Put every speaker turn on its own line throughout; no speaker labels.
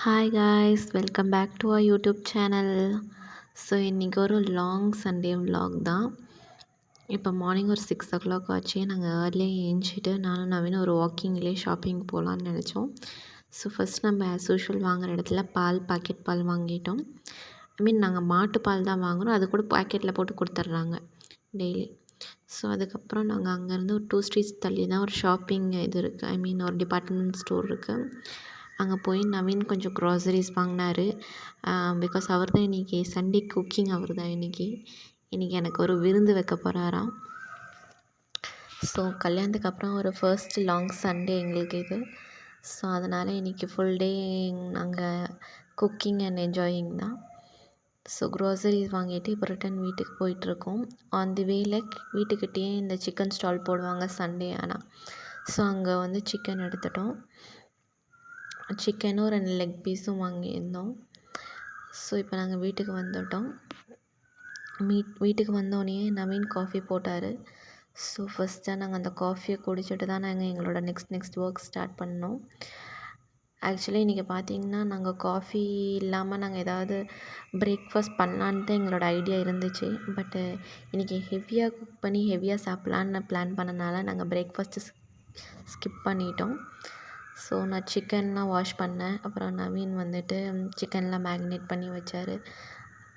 Hi guys, welcome back to our YouTube channel. So இன்றைக்கி ஒரு long Sunday vlog தான். இப்போ மார்னிங் ஒரு 6 o'clock ஆச்சு. நாங்கள் ஏர்லியாக ஏஞ்சிட்டு நானும் நவீனும் ஒரு வாக்கிங்லேயே ஷாப்பிங் போகலான்னு நினச்சோம். ஸோ ஃபஸ்ட் நம்ம ஆஸ் யூஷுவல் வாங்குகிற இடத்துல பாக்கெட் பால் வாங்கிட்டோம். நாங்கள் மாட்டுப்பால் தான் வாங்குகிறோம். அது கூட பாக்கெட்டில் போட்டு கொடுத்துட்றாங்க டெய்லி. ஸோ அதுக்கப்புறம் நாங்கள் அங்கேருந்து ஒரு 2 streets தள்ளி தான் ஒரு ஷாப்பிங் இது இருக்குது. ஒரு டிபார்ட்மெண்ட் ஸ்டோர் இருக்குது. அங்கே போய் நவீன் கொஞ்சம் க்ராசரிஸ் வாங்கினாரு. பிகாஸ் அவர் தான் இன்றைக்கி சண்டே குக்கிங். அவர் தான் இன்றைக்கி எனக்கு ஒரு விருந்து வைக்க போகிறாராம். ஸோ கல்யாணத்துக்கு அப்புறம் ஒரு ஃபர்ஸ்ட் லாங் சண்டே எங்களுக்கு இது. ஸோ அதனால் இன்றைக்கி ஃபுல் டே நாங்கள் குக்கிங் அண்ட் என்ஜாயிங் தான். ஸோ க்ராசரிஸ் வாங்கிட்டு இப்போ ரிட்டன் வீட்டுக்கு போயிட்டுருக்கோம். ஆன் தி வேல வீட்டுக்கிட்டேயே இந்த சிக்கன் ஸ்டால் போடுவாங்க சண்டே ஆனால். ஸோ அங்கே வந்து சிக்கன் எடுத்துட்டோம். சிக்கனும் 2 லெக் பீஸும் வாங்கியிருந்தோம். ஸோ இப்போ நாங்கள் வீட்டுக்கு வந்துட்டோம். வீட்டுக்கு வந்தோடனே நவீன் காஃபி போட்டார். ஸோ ஃபஸ்ட்டாக நாங்கள் அந்த காஃபியை குடிச்சிட்டு தான் நாங்கள் எங்களோட நெக்ஸ்ட் ஒர்க் ஸ்டார்ட் பண்ணோம். ஆக்சுவலி இன்றைக்கி பார்த்திங்கன்னா நாங்கள் காஃபி இல்லாமல் நாங்கள் ஏதாவது பிரேக்ஃபாஸ்ட் பண்ணலான்னு தான் எங்களோட ஐடியா இருந்துச்சு. பட்டு இன்றைக்கி ஹெவியாக குக் பண்ணி ஹெவியாக சாப்பிட்லான்னு பிளான் பண்ணனால நாங்கள் பிரேக்ஃபாஸ்ட்டு ஸ்கிப் பண்ணிட்டோம். ஸோ நான் சிக்கன்லாம் வாஷ் பண்ணேன். அப்புறம் நவீன் வந்துட்டு சிக்கன்லாம் மேக்னேட் பண்ணி வச்சார்.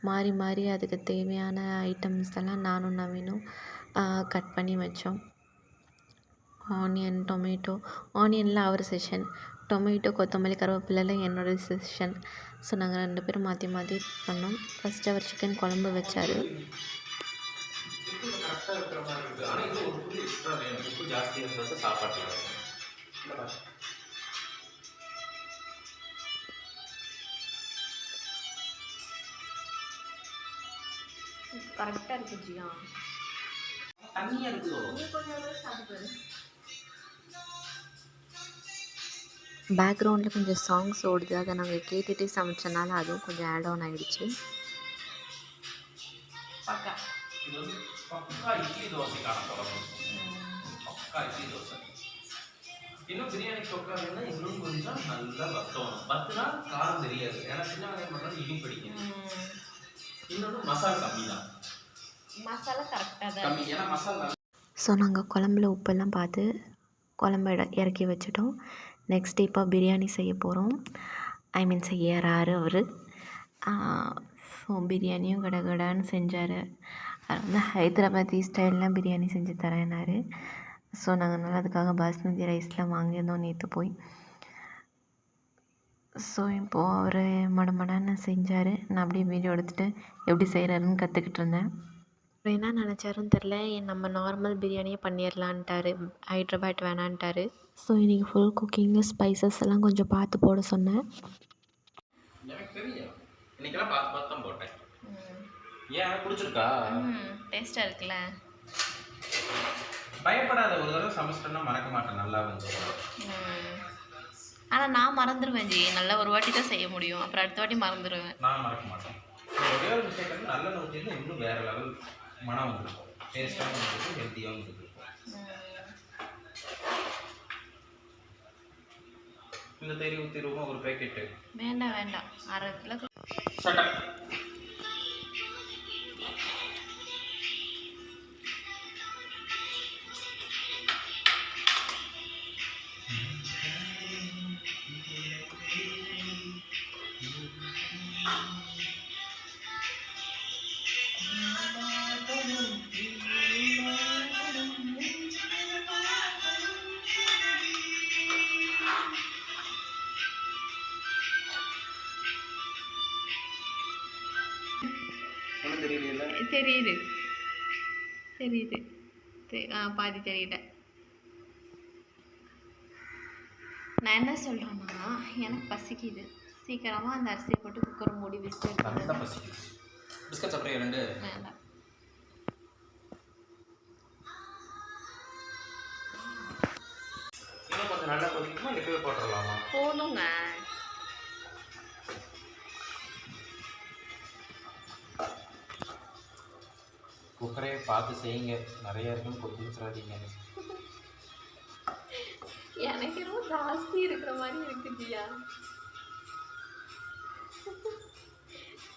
மாறி மாறி அதுக்கு தேவையான ஐட்டம்ஸ் எல்லாம் நானும் நவீனும் கட் பண்ணி வச்சோம். Onion, tomato. ஆனியனில் அவர் செஷன், டொமேட்டோ, கொத்தமல்லி, கருவேப்பிலையில் என்னோடய செஷன். ஸோ நாங்கள் 2 பேரும் மாற்றி மாற்றி பண்ணோம். ஃபஸ்ட்டு அவர் சிக்கன் குழம்பு வச்சார். கரெக்டாக இருக்கு ஜியா. தண்ணியாக இருக்குதோ பேக்ரவுண்டில் கொஞ்சம் சாங்ஸ் ஓடுது. அதை நாங்கள் கேட்டுகிட்டே சமைச்சனால அதுவும் கொஞ்சம் ஆட் ஆன் ஆகிடுச்சு.
இன்னும் பிரியாணி தொக்கா வேணும்னா இன்னும் கொஞ்சம் நல்லா வத்தணும். வத்துனா காரம் தெரியாது. ஏன்னா சின்ன வெங்காயம் பண்ணாலும் இனிப்பு பிடிக்கும். இன்னொன்று மசாலா கம்மி தான்.
மசாலா கரெக்டாக தான்
கம்மி. ஏன்னா மசாலா.
ஸோ நாங்கள் குழம்புல உப்பெல்லாம் பார்த்து குழம்பு இறக்கி வச்சுட்டோம். நெக்ஸ்ட் இப்போ பிரியாணி செய்ய போகிறோம். செய்யறாரு அவர். ஸோ பிரியாணியும் கடகடான்னு செஞ்சார். அது வந்து ஹைதராபாத்தி ஸ்டைல்லாம் பிரியாணி செஞ்சு தரேன்னாரு. ஸோ நாங்கள் நல்லா அதுக்காக பாஸ்மதி ரைஸ்லாம் வாங்கியிருந்தோம் நேற்று போய். ஸோ இப்போது அவர் மடமடன்னு செஞ்சார். நான் அப்படியே வீடியோ எடுத்துகிட்டு எப்படி செய்கிறாருன்னு கற்றுக்கிட்டு இருந்தேன். அவர் என்ன நினச்சாருன்னு தெரில. நம்ம நார்மல் பிரியாணியே பண்ணிடலான்ட்டாரு, ஹைட்ராபாத் வேணான்ட்டாரு. ஸோ இன்றைக்கி ஃபுல் குக்கிங்கு, ஸ்பைசஸ் எல்லாம் கொஞ்சம் பார்த்து போட சொன்னேன்.
எனக்கு தெரியும். இன்னைக்கெல்லாம் பார்த்து பார்த்து தான் போட்டேன். ஏன் பிடிச்சிருக்கா?
டேஸ்ட்டாக இருக்குல்ல.
பயப்படாத, ஒரு தடவை சமைச்சிட்டோன்னா மறக்க மாட்டேன். நல்லா வந்து
ஆனால் நான் மறந்துடுவேன் ஜி. நல்லா ஒரு வாட்டி தான் செய்ய முடியும், அப்புறம் அடுத்த வாட்டி மறந்துடுவேன்.
நான் மறக்க மாட்டேன். ஒரே ஒரு மிஸ்டேக் வந்து நல்ல ஊற்றிருந்து இன்னும் வேறு லெவல் மனம் வந்துருக்கும். டேஸ்ட்டாகவும் வந்துருக்கு, ஹெல்த்தியாகவும் இருக்குது. இந்த தேரி ஊற்றிடுவோம் ஒரு பேக்கெட்டு.
வேண்டாம் வேண்டாம், 1/2 கிலோ. தெரியுது. பாதி தெரியல. நான் என்ன சொல்கிறேன்னா, எனக்கு பசிக்குது. சீக்கிரமாக அந்த அரிசியை போட்டு குக்கர் மூடி வச்சுட்டு
பசிக்குது. பிஸ்கட் சாப்பிட்றேன் 2.
வேண்டாம்.
இன்னும் கொஞ்சம் நல்லா கொதிக்குமா, இப்பவே போட்டுடலாமா?
போதுங்க.
குக்கரே பார்த்து செய்யுங்க. நிறைய இருக்குன்னு கொத்தி வச்சிடாதீங்க.
எனக்கு ரொம்ப ஜாஸ்தி இருக்கிற மாதிரி இருக்கு ஜியா.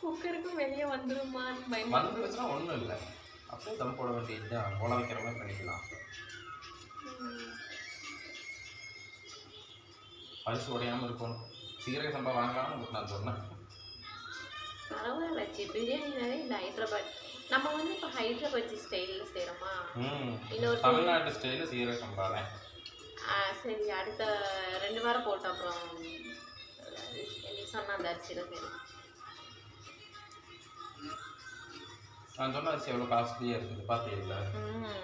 குக்கருக்கும் வெளியே வந்துருமான்னு பயந்து
வந்துருச்சுன்னா ஒன்றும் இல்லை, அப்படியே தம் போட வேண்டியது தான், போட வைக்கிற மாதிரி பண்ணிக்கலாம். பரிசு உடையாமல் இருக்கணும். சீரக சம்பா வாங்கலாம்னு உங்களுக்கு நான் சொன்னேன்.
பரவாயில்ல பிரியாணினாலே இந்த ஹைதராபாத் நம்ம வந்து இப்போ ஹைதராபாத் ஸ்டைலில் செய்கிறோமா, இன்னொரு
தமிழ்நாட்டு ஸ்டைலில் சீரக சம்பா தான்.
சரி அடுத்த 2 வாரம் போட்டோம். அப்புறம் நீ சொன்ன அந்த அரிசியில் சரி.
நான் சொன்ன அரிசி எவ்வளோ காஸ்ட்லியாக இருக்குது பார்த்தீங்களா?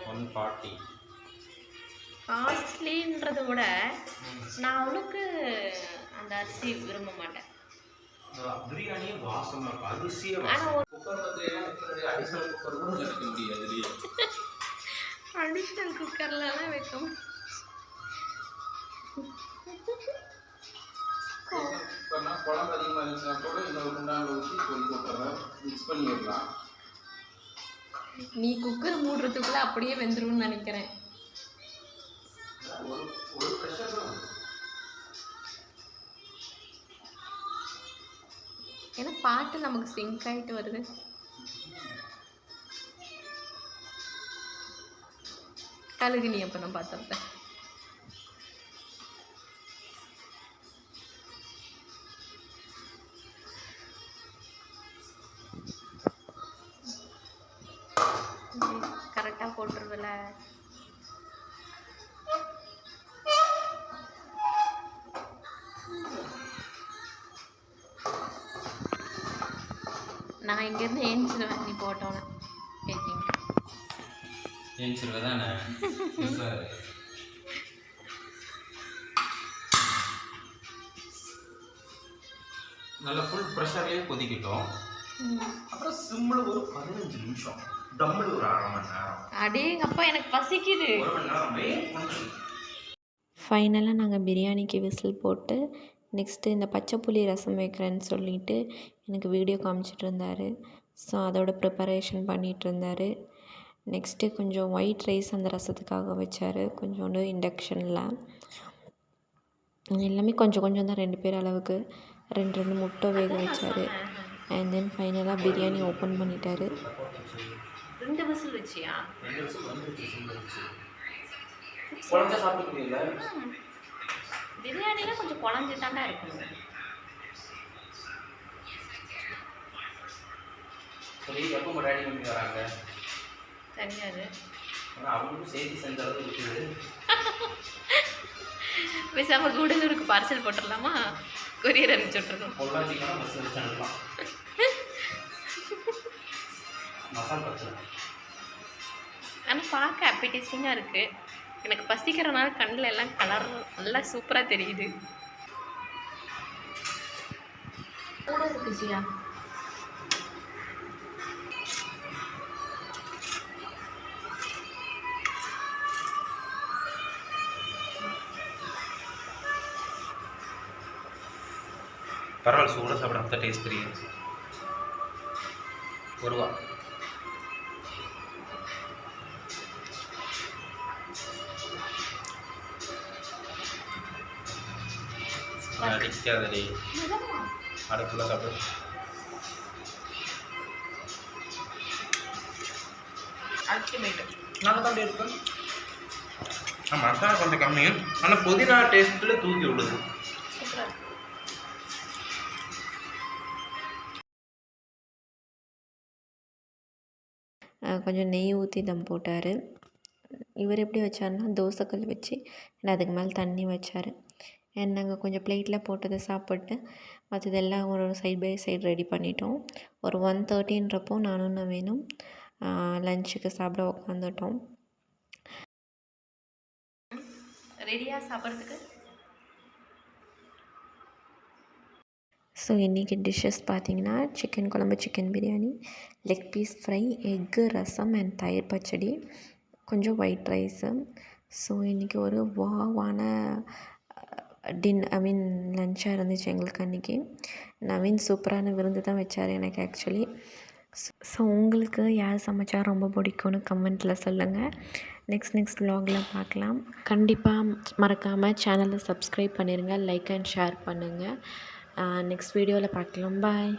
140.
காஸ்ட்லின்றதை விட நான் அவளுக்கு அந்த அரிசி விரும்ப மாட்டேன்.
பிரியாணியே வாசமாக இருக்கும், அரிசியே குக்கர் அடிஷனல் குக்கர் கூட வைக்க முடியாது.
அடிஷனல் குக்கர்லாம் வைக்க
குழம்பு அதிகமாக இருந்துச்சுன்னா கூட இன்னொரு குண்டானில் ஊற்றி கொதி போட்டுறேன், மிக்ஸ் பண்ணிடலாம்.
நீ குக்கர் மூடுறதுக்குள்ள அப்படியே வெந்துரும்னு நினைக்கிறேன்.
ஒரு ப்ரெஷர் தான்.
ஏன்னா பாட்டு நமக்கு சிங்க் ஆகிட்டு வருது. கழுகு நீ அப்போ நான் பார்த்துருப்பேன். கரெக்டாக போட்டுருவில்ல. நான் இங்கேருந்து ஏஞ்சிடுவேன் நீ போட்டோன்னு.
ஏஞ்சிடுவேன் தானே. நல்லா ஃபுல் ப்ரெஷர்லேயே கொதிக்கிட்டோம். அப்புறம் சிம்மில் ஒரு 15 நிமிஷம், டம்மில் ஒரு 1/2 மணி நேரம்.
அடேங்கப்பா எனக்கு பசிக்குது.
1 மணி நேரம்.
ஃபைனலாக நாங்கள் பிரியாணிக்கு விசில் போட்டு நெக்ஸ்ட்டு இந்த பச்சை புளி ரசம் வைக்கிறேன்னு சொல்லிட்டு எனக்கு வீடியோ காமிச்சிட்டு இருந்தார். ஸோ அதோட ப்ரிப்பரேஷன் பண்ணிகிட்டு இருந்தார். நெக்ஸ்ட்டு கொஞ்சம் ஒயிட் ரைஸ் அந்த ரசத்துக்காக வச்சார், கொஞ்சோண்டு இண்டக்ஷனில். எல்லாமே கொஞ்சம் கொஞ்சம் தான், 2 பேர் அளவுக்கு 2 முட்டை வேக வச்சார். அண்ட் தென் ஃபைனலாக பிரியாணி ஓப்பன் பண்ணிட்டார். 2 விசில் வச்சியா? பிரியாணிலாம் கொஞ்சம் குழஞ்சி தாண்டா இருக்கணும்.
சரி, எப்போ ரெடி பண்ணி வராங்க?
தெரியாது,
அவங்களுக்கும் செய்தி செஞ்சது இருக்குது.
பேசாம கூடலூருக்கு பார்சல் போட்டுடலாமா? கொரியர் அனுப்பிச்சுட்ருக்கோம்.
பொள்ளாச்சிக்கான பஸ் வச்சு அனுப்பலாம். மசாலா பிரச்சனை.
ஆனால் பார்க்க அப்பீடைசிங்காக இருக்குது. எனக்கு பசிக்கிறனால கண்ணில் எல்லாம் கலர் நல்லா சூப்பராக தெரியுது. கூட இருக்கு ஜியா.
பரவாயில்ல, சூடாக சாப்பிட அந்த டேஸ்ட் தெரியும். ஒருவா அடிக்காதடி, அடுப்புல சாப்பிடு. நல்லா தான் இருக்கு. மசாலா கொஞ்சம் கம்மி, ஆனால் புதினா டேஸ்ட்டில் தூக்கி விடுது.
கொஞ்சம் நெய் ஊற்றி தம் போட்டார். இவர் எப்படி வச்சார்னா தோசைக்கல் வச்சு அதுக்கு மேலே தண்ணி வச்சார். அண்ட் நாங்கள் கொஞ்சம் பிளேட்டில் போட்டதை சாப்பிட்டு மற்றதெல்லாம் ஒரு சைட் பை சைடு ரெடி பண்ணிட்டோம். ஒரு 1:30ன்றப்போ நானும் நவீனும் லஞ்சுக்கு சாப்பிட உட்காந்துட்டோம். ரெடியாக சாப்பிட்றதுக்கு. ஸோ இன்றைக்கி டிஷ்ஷஸ் பார்த்திங்கன்னா சிக்கன் குழம்பு, chicken biryani, leg piece fry, egg, rasam and தயிர் பச்சடி, கொஞ்சம் ஒயிட் ரைஸு. ஸோ இன்றைக்கி ஒரு வாவான லஞ்சாக இருந்துச்சு எங்களுக்கு அன்றைக்கி. நவீன் சூப்பரான விருந்து தான் வச்சார் எனக்கு ஆக்சுவலி. ஸோ உங்களுக்கு யார் சமைச்சா ரொம்ப பிடிக்கும்னு கமெண்ட்டில் சொல்லுங்கள். நெக்ஸ்ட் vlogல பார்க்கலாம். கண்டிப்பாக மறக்காமல் சேனலை சப்ஸ்கிரைப் பண்ணிடுங்க, லைக் அண்ட் ஷேர் பண்ணுங்கள். நெக்ஸ்ட் வீடியோவில் பார்க்கலாம். பாய்.